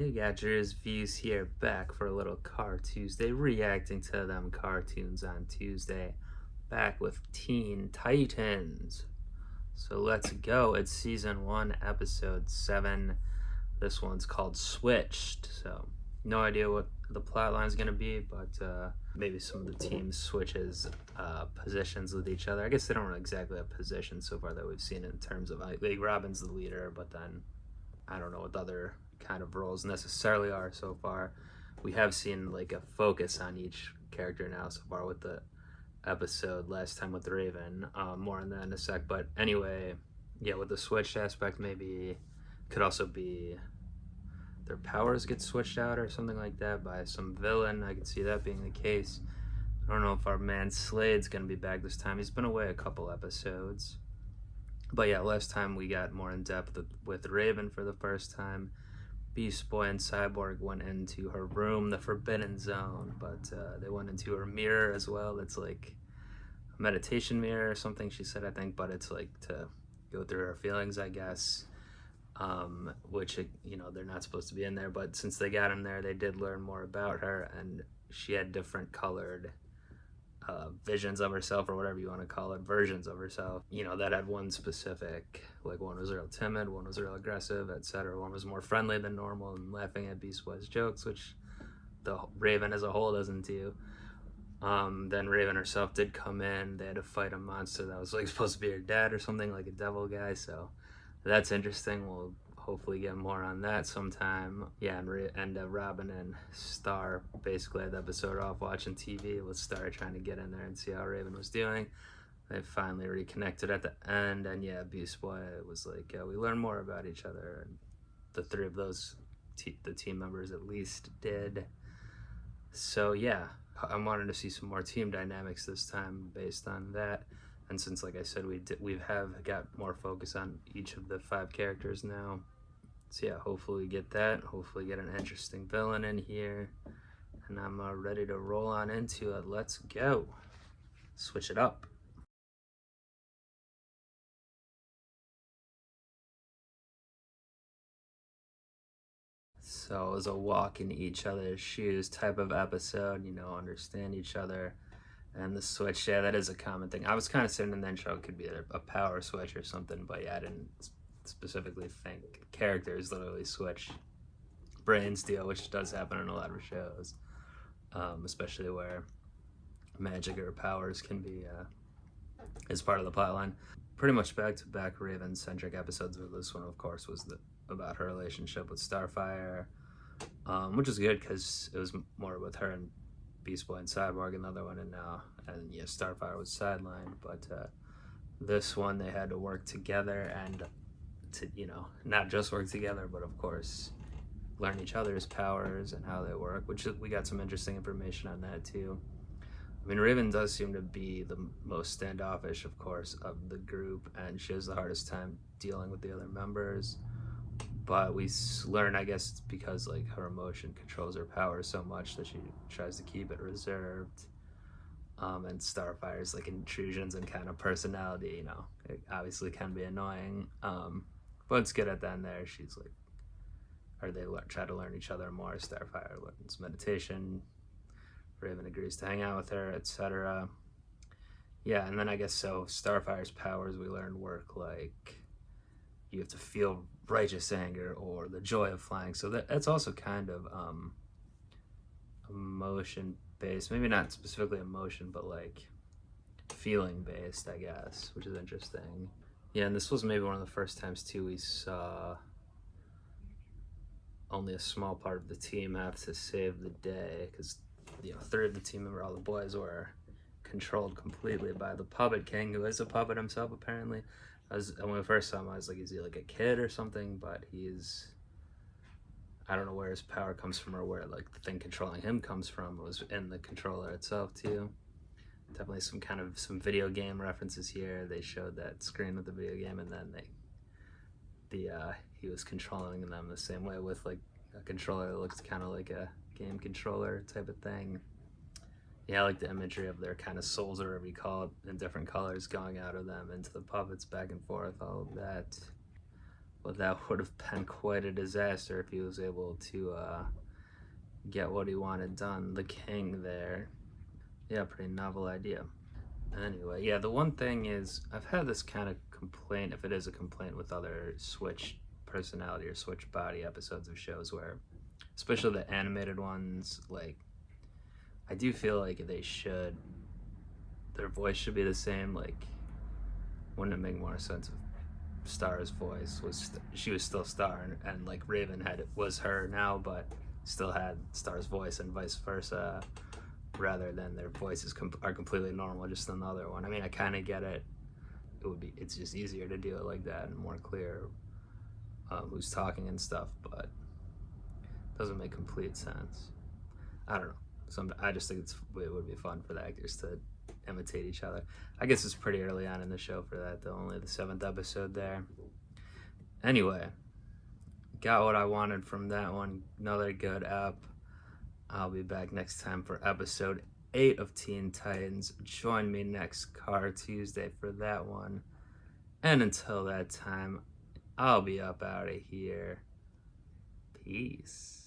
Hey, got Drewz Viewz here, back for a little Car Tuesday, reacting to them cartoons on Tuesday, back with Teen Titans. So let's go. It's season 1, episode 7. This one's called Switched. So no idea what the plot line is going to be, but maybe some of the teams switches positions with each other. I guess they don't exactly have positions so far that we've seen in terms of like Robin's the leader, but then I don't know what the other kind of roles necessarily are so far. We have seen like a focus on each character now so far with the episode last time with Raven. More on that in a sec. But anyway, yeah, with the switched aspect, maybe could also be their powers get switched out or something like that by some villain. I could see that being the case. I don't know if our man Slade's gonna be back this time. He's been away a couple episodes. But yeah, last time we got more in depth with Raven for the first time. Beast Boy and Cyborg went into her room, the Forbidden Zone, but they went into her mirror as well. It's like a meditation mirror or something she said, I think, but it's like to go through her feelings, I guess, which, they're not supposed to be in there. But since they got in there, they did learn more about her, and she had different colored visions of herself, or whatever you want to call it, versions of herself, that had one specific, like one was real timid, one was real aggressive, etc. One was more friendly than normal and laughing at Beast Boy's jokes, which the Raven as a whole doesn't do. Then Raven herself did come in. They had to fight a monster that was like supposed to be her dad or something, like a devil guy, so that's interesting. We'll hopefully get more on that sometime. Yeah, and Robin and Star basically had the episode off watching TV with Star trying to get in there and see how Raven was doing. They finally reconnected at the end, and yeah, Beast Boy was like, we learned more about each other, and the three of those, the team members at least did. So yeah, I'm wanting to see some more team dynamics this time based on that. And since, like I said, we have got more focus on each of the 5 characters now. So yeah, hopefully we get that. Hopefully get an interesting villain in here. And I'm ready to roll on into it. Let's go. Switch it up. So it was a walk in each other's shoes type of episode, understand each other. And the switch, yeah, that is a common thing. I was kind of saying in the intro it could be a power switch or something, but yeah, I didn't specifically think characters literally switch brains deal, which does happen in a lot of shows, especially where magic or powers can be as part of the plotline. Pretty much back-to-back Raven-centric episodes, but this one, of course, was about her relationship with Starfire, which is good because it was more with her and Beast Boy and Cyborg, another one, and yeah, Starfire was sidelined, but this one they had to work together and to not just work together, but of course learn each other's powers and how they work, which we got some interesting information on that too. I mean, Raven does seem to be the most standoffish, of course, of the group, and she has the hardest time dealing with the other members. But we learn, I guess, it's because like her emotion controls her power so much that she tries to keep it reserved. And Starfire's like intrusions and kind of personality, it obviously can be annoying. But it's good at the end there. She's like, or they try to learn each other more. Starfire learns meditation. Raven agrees to hang out with her, etc. Yeah, and then I guess so Starfire's powers we learned work like you have to feel righteous anger or the joy of flying. So that's also kind of emotion based, maybe not specifically emotion, but like feeling based, I guess, which is interesting. Yeah, and this was maybe one of the first times too we saw only a small part of the team have to save the day, because 3 of the team member, all the boys, were controlled completely by the Puppet King, who is a puppet himself apparently. When I first saw him, I was like, is he like a kid or something? But I don't know where his power comes from or where like the thing controlling him comes from. It was in the controller itself too. Definitely some video game references here. They showed that screen with the video game, and then he was controlling them the same way with like a controller that looks kind of like a game controller type of thing. Yeah, I like the imagery of their kind of souls, or whatever you call it, in different colors going out of them into the puppets back and forth, all of that. Well, that would have been quite a disaster if he was able to get what he wanted done. The king there. Yeah, pretty novel idea. Anyway, yeah, the one thing is, I've had this kind of complaint, if it is a complaint, with other Switch personality or Switch body episodes of shows where, especially the animated ones, like, I do feel like their voice should be the same. Like, wouldn't it make more sense if Star's voice she was still Star, and like Raven was her now, but still had Star's voice, and vice versa, rather than their voices are completely normal, just another one. I mean, I kind of get it. It's just easier to do it like that and more clear who's talking and stuff, but it doesn't make complete sense. I don't know. I just think it would be fun for the actors to imitate each other. I guess it's pretty early on in the show for that, though. Only the 7th episode there. Anyway, got what I wanted from that one. Another good ep. I'll be back next time for episode 8 of Teen Titans. Join me next Car Tuesday for that one. And until that time, I'll be up out of here. Peace.